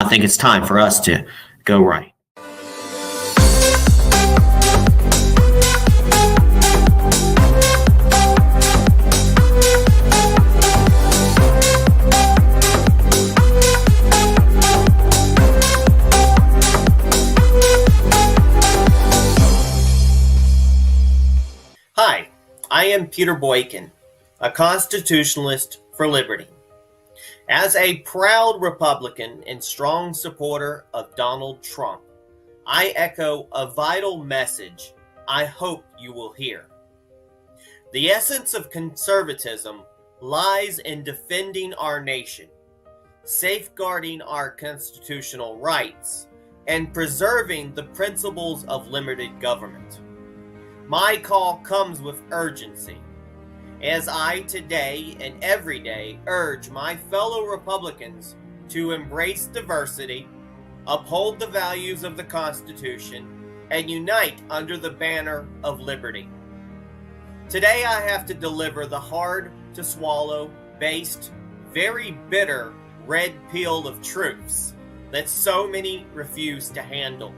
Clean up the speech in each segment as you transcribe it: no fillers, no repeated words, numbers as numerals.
I think it's time for us to go right. Hi, I am Peter Boykin, a constitutionalist for liberty. As a proud Republican and strong supporter of Donald Trump, I echo a vital message I hope you will hear. The essence of conservatism lies in defending our nation, safeguarding our constitutional rights, and preserving the principles of limited government. My call comes with urgency, as I today and every day urge my fellow Republicans to embrace diversity, uphold the values of the Constitution, and unite under the banner of liberty. Today I have to deliver the hard-to-swallow, based, very bitter red pill of truths that so many refuse to handle.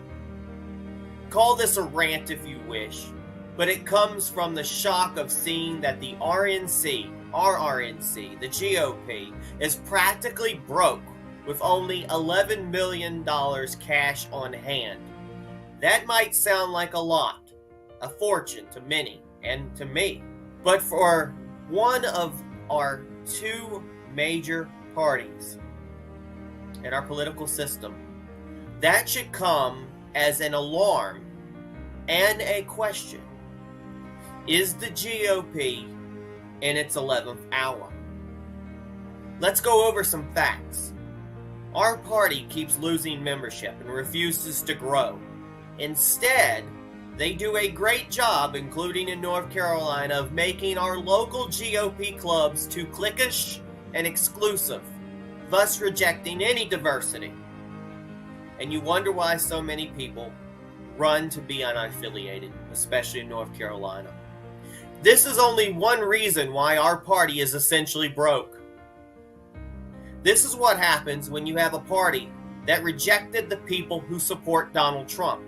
Call this a rant if you wish, but it comes from the shock of seeing that the RNC, the GOP, is practically broke with only $11 million cash on hand. That might sound like a lot, a fortune to many, and to me. But for one of our two major parties in our political system, that should come as an alarm and a question. Is the GOP in its 11th hour? Let's go over some facts. Our party keeps losing membership and refuses to grow. Instead, they do a great job, including in North Carolina, of making our local GOP clubs too cliquish and exclusive, thus rejecting any diversity. And you wonder why so many people run to be unaffiliated, especially in North Carolina. This is only one reason why our party is essentially broke. This is what happens when you have a party that rejected the people who support Donald Trump,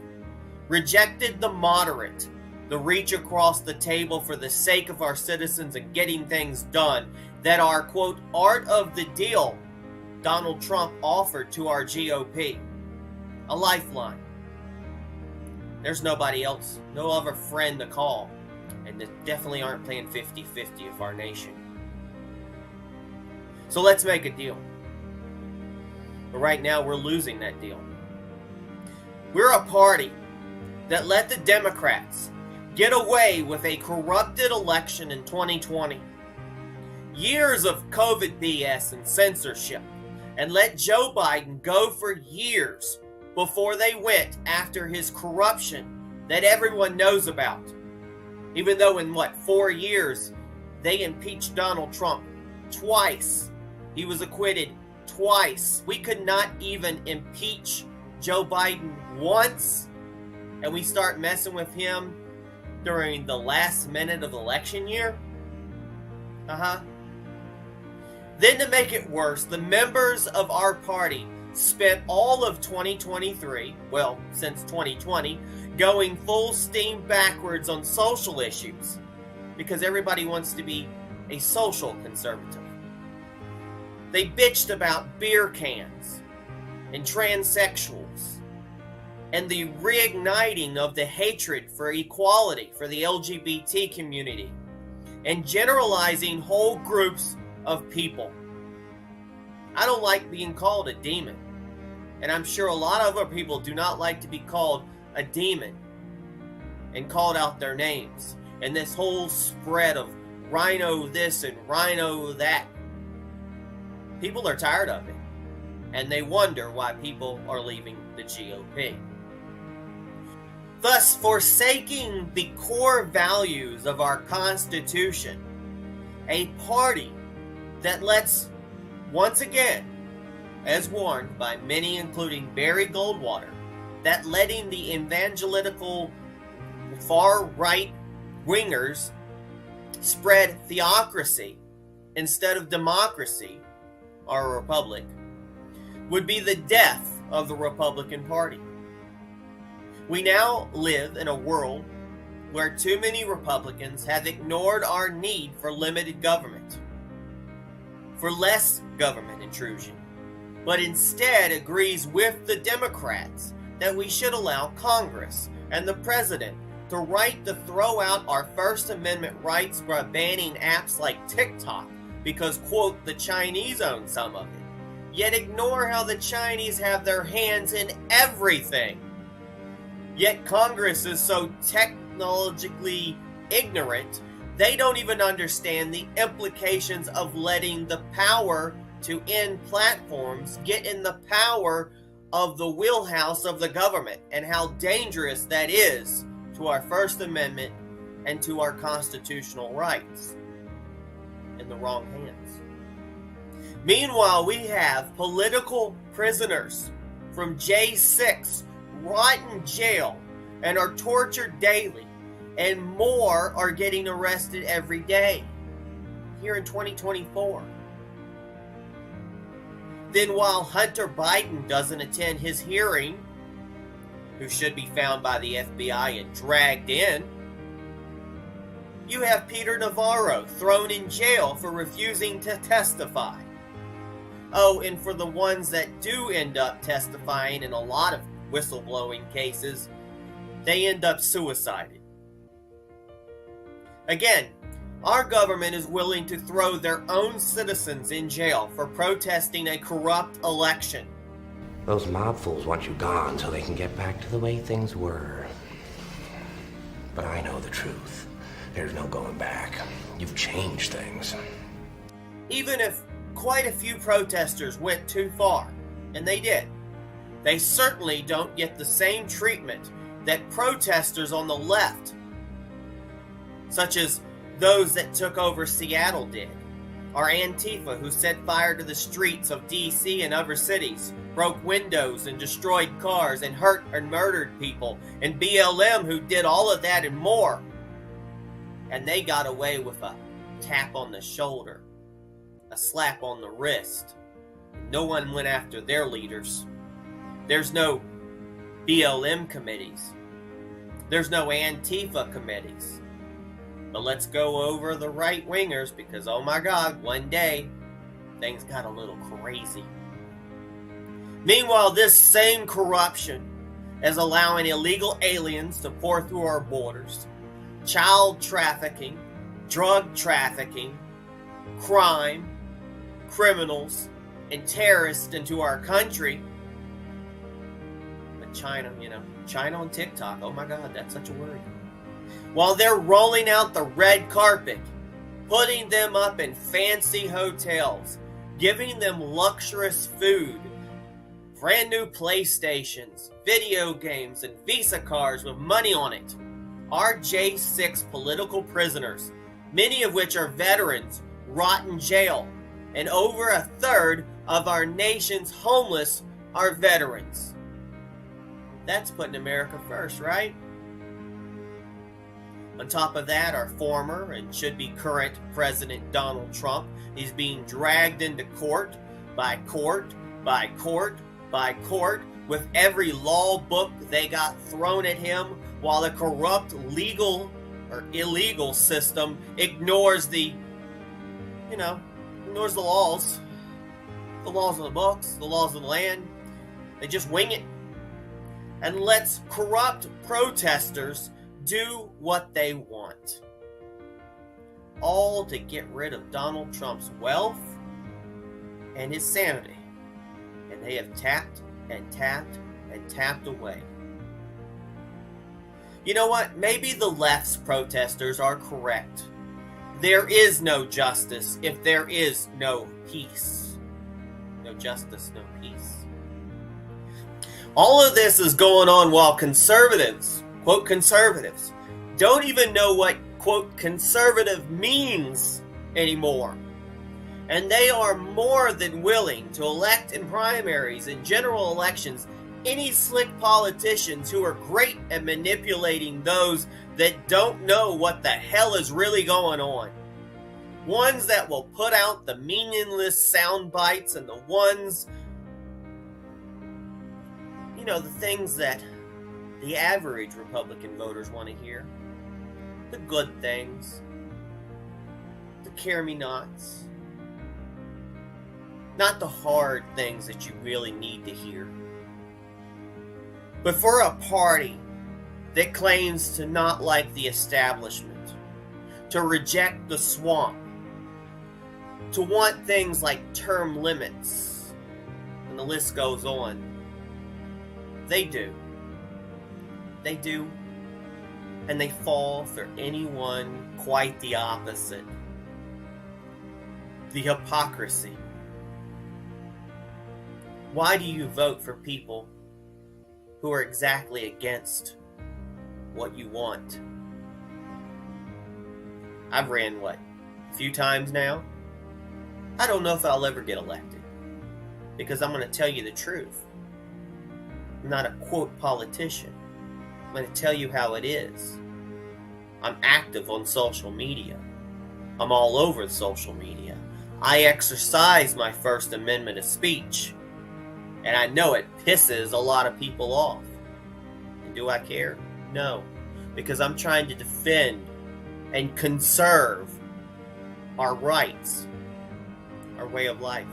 rejected the moderate, the reach across the table for the sake of our citizens and getting things done that are, quote, art of the deal Donald Trump offered to our GOP. A lifeline. There's nobody else, no other friend to call. And they definitely aren't playing 50-50 of our nation. So let's make a deal. But right now we're losing that deal. We're a party that let the Democrats get away with a corrupted election in 2020. Years of COVID BS and censorship, and let Joe Biden go for years before they went after his corruption that everyone knows about. Even though in 4 years, they impeached Donald Trump twice. He was acquitted twice. We could not even impeach Joe Biden once. And we start messing with him during the last minute of the election year? Then to make it worse, the members of our party spent all of 2023, since 2020, going full steam backwards on social issues because everybody wants to be a social conservative. They bitched about beer cans and transsexuals and the reigniting of the hatred for equality for the LGBT community and generalizing whole groups of people. I don't like being called a demon, and I'm sure a lot of other people do not like to be called a demon and called out their names, and this whole spread of rhino this and rhino that. People are tired of it, and they wonder why people are leaving the GOP. Thus, forsaking the core values of our Constitution, a party that lets, once again, as warned by many including Barry Goldwater, that letting the evangelical far-right wingers spread theocracy instead of democracy, our republic, would be the death of the Republican Party. We now live in a world where too many Republicans have ignored our need for limited government, for less government intrusion, but instead agrees with the Democrats that we should allow Congress and the President the right to throw out our First Amendment rights by banning apps like TikTok because, quote, the Chinese own some of it, yet ignore how the Chinese have their hands in everything. Yet Congress is so technologically ignorant, they don't even understand the implications of letting the power to end platforms get in the power of the wheelhouse of the government and how dangerous that is to our First Amendment and to our constitutional rights in the wrong hands. Meanwhile, we have political prisoners from J6 rot in jail and are tortured daily, and more are getting arrested every day here in 2024. Then while Hunter Biden doesn't attend his hearing, who should be found by the FBI and dragged in, you have Peter Navarro thrown in jail for refusing to testify. Oh, and for the ones that do end up testifying in a lot of whistleblowing cases, they end up suicided. Again, our government is willing to throw their own citizens in jail for protesting a corrupt election. Those mob fools want you gone so they can get back to the way things were. But I know the truth. There's no going back. You've changed things. Even if quite a few protesters went too far, and they did, they certainly don't get the same treatment that protesters on the left, such as those that took over Seattle, did, or Antifa, who set fire to the streets of D.C. and other cities, broke windows and destroyed cars and hurt and murdered people, and BLM, who did all of that and more. And they got away with a tap on the shoulder, a slap on the wrist. No one went after their leaders. There's no BLM committees. There's no Antifa committees. But let's go over the right-wingers because, oh my God, one day things got a little crazy. Meanwhile, this same corruption is allowing illegal aliens to pour through our borders, child trafficking, drug trafficking, crime, criminals, and terrorists into our country. But China, China on TikTok, oh my God, that's such a worry. While they're rolling out the red carpet, putting them up in fancy hotels, giving them luxurious food, brand new PlayStations, video games, and Visa cards with money on it, our J6 political prisoners, many of which are veterans, rot in jail, and over a third of our nation's homeless are veterans. That's putting America first, right? On top of that, our former and should-be current President Donald Trump is being dragged into court by court by court by court with every law book they got thrown at him, while the corrupt legal or illegal system ignores the laws. The laws of the books, the laws of the land. They just wing it and lets corrupt protesters do what they want. All to get rid of Donald Trump's wealth and his sanity. And they have tapped and tapped and tapped away. You know what? Maybe the left's protesters are correct. There is no justice if there is no peace. No justice, no peace. All of this is going on while conservatives, quote conservatives, don't even know what, quote, conservative means anymore. And they are more than willing to elect in primaries and general elections any slick politicians who are great at manipulating those that don't know what the hell is really going on. Ones that will put out the meaningless sound bites and the ones the things that the average Republican voters want to hear. The good things. The care-me-nots. Not the hard things that you really need to hear. But for a party that claims to not like the establishment, to reject the swamp, to want things like term limits, and the list goes on, they do. They do. And they fall for anyone quite the opposite. The hypocrisy. Why do you vote for people who are exactly against what you want? I've ran, a few times now? I don't know if I'll ever get elected. Because I'm going to tell you the truth. I'm not a quote politician. I'm going to tell you how it is. I'm active on social media. I'm all over social media. I exercise my First Amendment of speech. And I know it pisses a lot of people off. And do I care? No. Because I'm trying to defend and conserve our rights, our way of life.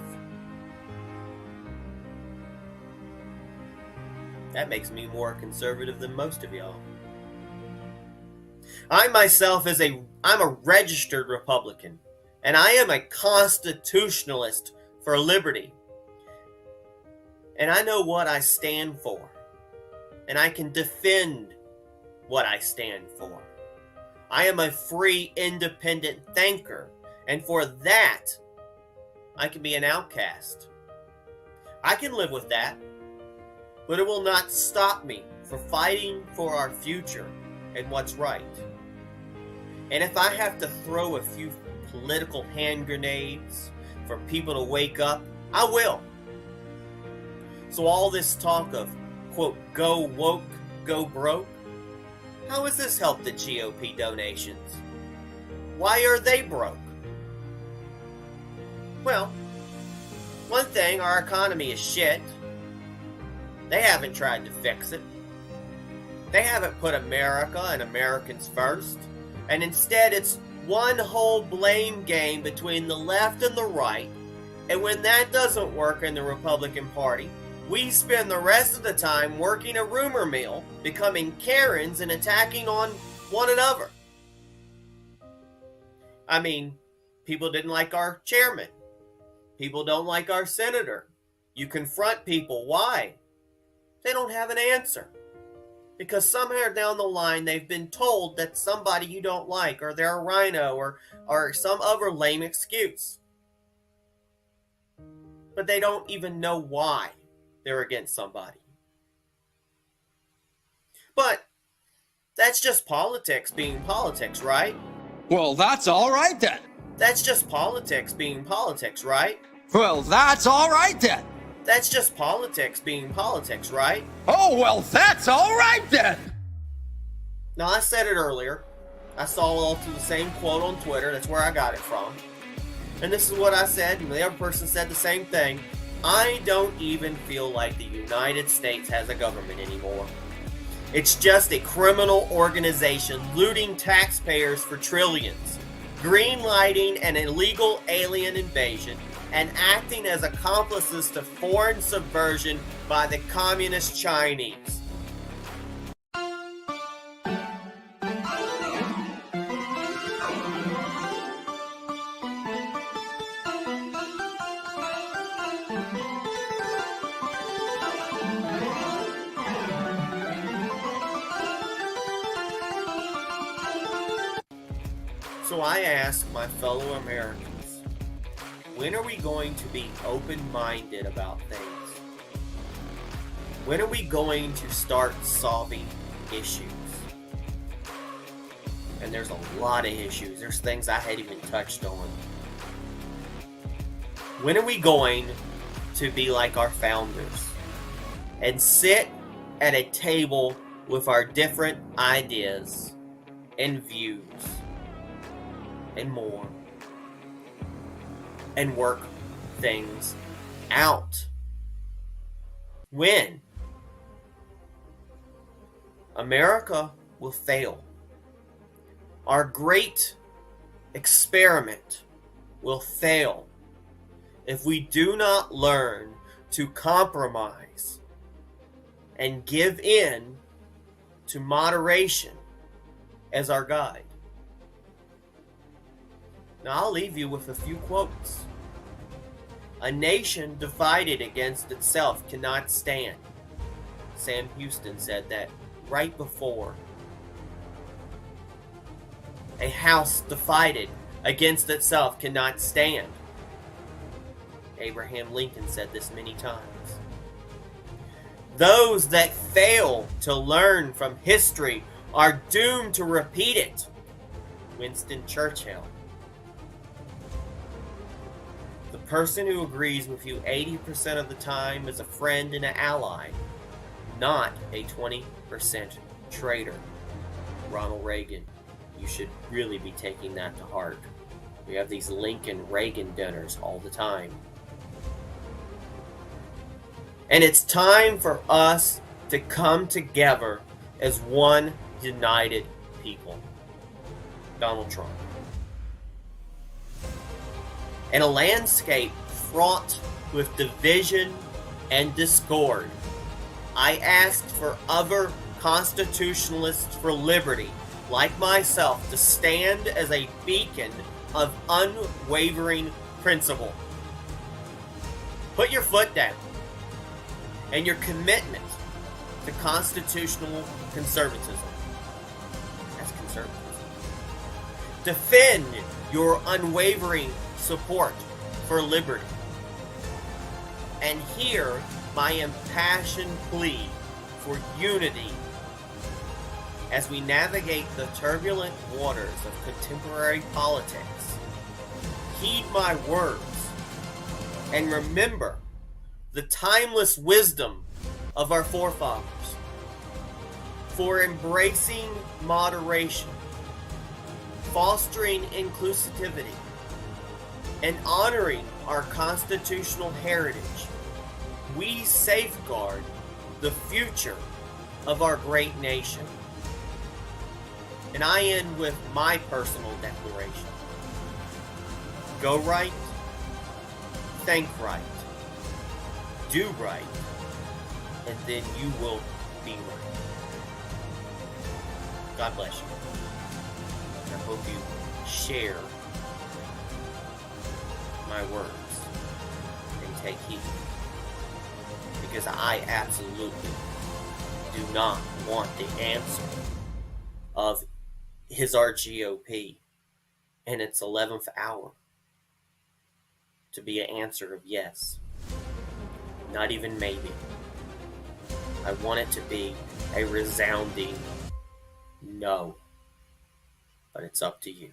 That makes me more conservative than most of y'all. I myself I'm a registered Republican, and I am a constitutionalist for liberty. And I know what I stand for, and I can defend what I stand for. I am a free, independent thinker, and for that, I can be an outcast. I can live with that. But it will not stop me from fighting for our future and what's right. And if I have to throw a few political hand grenades for people to wake up, I will. So all this talk of, quote, go woke, go broke, how has this helped the GOP donations? Why are they broke? Well, one thing, our economy is shit. They haven't tried to fix it. They haven't put America and Americans first. And instead, it's one whole blame game between the left and the right. And when that doesn't work in the Republican Party, we spend the rest of the time working a rumor mill, becoming Karens and attacking on one another. I mean, people didn't like our chairman. People don't like our senator. You confront people. Why? They don't have an answer. Because somewhere down the line, they've been told that somebody you don't like, or they're a rhino, or some other lame excuse. But they don't even know why they're against somebody. But that's just politics being politics, right? Well, that's all right then. That's just politics being politics, right? Well, that's all right then. That's just politics being politics, right? Oh, well, that's all right then. Now, I said it earlier. I saw all to the same quote on Twitter. That's where I got it from. And this is what I said, and the other person said the same thing. I don't even feel like the United States has a government anymore. It's just a criminal organization looting taxpayers for trillions, greenlighting an illegal alien invasion, and acting as accomplices to foreign subversion by the communist Chinese. So I ask my fellow Americans, when are we going to be open-minded about things? When are we going to start solving issues? And there's a lot of issues. There's things I hadn't even touched on. When are we going to be like our founders and sit at a table with our different ideas and views and more and work things out? When? America will fail. Our great experiment will fail if we do not learn to compromise and give in to moderation as our guide. Now, I'll leave you with a few quotes. A nation divided against itself cannot stand. Sam Houston said that right before. A house divided against itself cannot stand. Abraham Lincoln said this many times. Those that fail to learn from history are doomed to repeat it. Winston Churchill. The person who agrees with you 80% of the time is a friend and an ally, not a 20% traitor. Ronald Reagan. You should really be taking that to heart. We have these Lincoln-Reagan dinners all the time. And it's time for us to come together as one united people. Donald Trump. In a landscape fraught with division and discord, I asked for other constitutionalists for liberty, like myself, to stand as a beacon of unwavering principle. Put your foot down and your commitment to constitutional conservatism. That's conservatism. Defend your unwavering support for liberty. And hear my impassioned plea for unity as we navigate the turbulent waters of contemporary politics. Heed my words and remember the timeless wisdom of our forefathers for embracing moderation, fostering inclusivity, and honoring our constitutional heritage. We safeguard the future of our great nation. And I end with my personal declaration. Go right, think right, do right, and then you will be right. God bless you. I hope you share my words and take heed, because I absolutely do not want the answer of our GOP in its 11th hour to be an answer of yes, not even maybe. I want it to be a resounding no, but it's up to you.